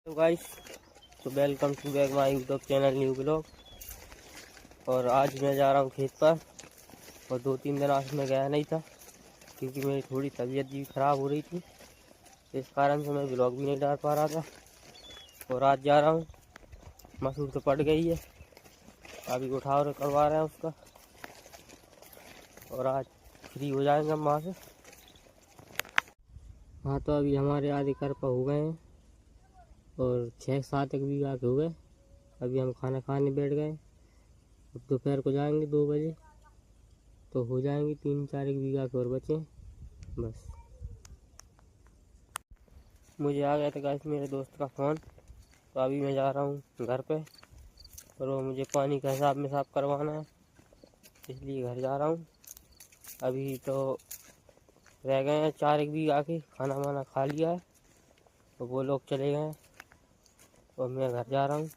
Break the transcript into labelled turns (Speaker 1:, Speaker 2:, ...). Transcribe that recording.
Speaker 1: तो गाइस, तो welcome to back my YouTube channel new blog. और आज मैं जा रहा हूँ खेत पर। और 2-3 दिन आज मैं गया नहीं था क्योंकि मेरी थोड़ी तबीयत भी ख़राब हो रही थी। इस कारण से मैं ब्लॉग भी नहीं डाल पा रहा था। और आज जा रहा हूँ, मसूर तो पड़ गई है, अभी उठाव करवा रहे हैं उसका। और आज फ्री हो जाएंगे हम वहाँ से। हाँ, तो अभी हमारे आधे करपा हो गए हैं और 6-7 एक बीघा के हो गए। अभी हम खाना खाने बैठ गए। अब दोपहर को जाएंगे 2 बजे, तो हो जाएंगे 3-4 एक बीघा के और बचे बस। मुझे आ गया था गाइस मेरे दोस्त का फ़ोन, तो अभी मैं जा रहा हूँ घर पे। और वो मुझे पानी का हिसाब में साफ करवाना है, इसलिए घर जा रहा हूँ। अभी तो रह गए हैं 4 एक बीघा के, खाना वाना खा लिया है और वो लोग चले गए हैं और मैं घर जा रहा हूँ।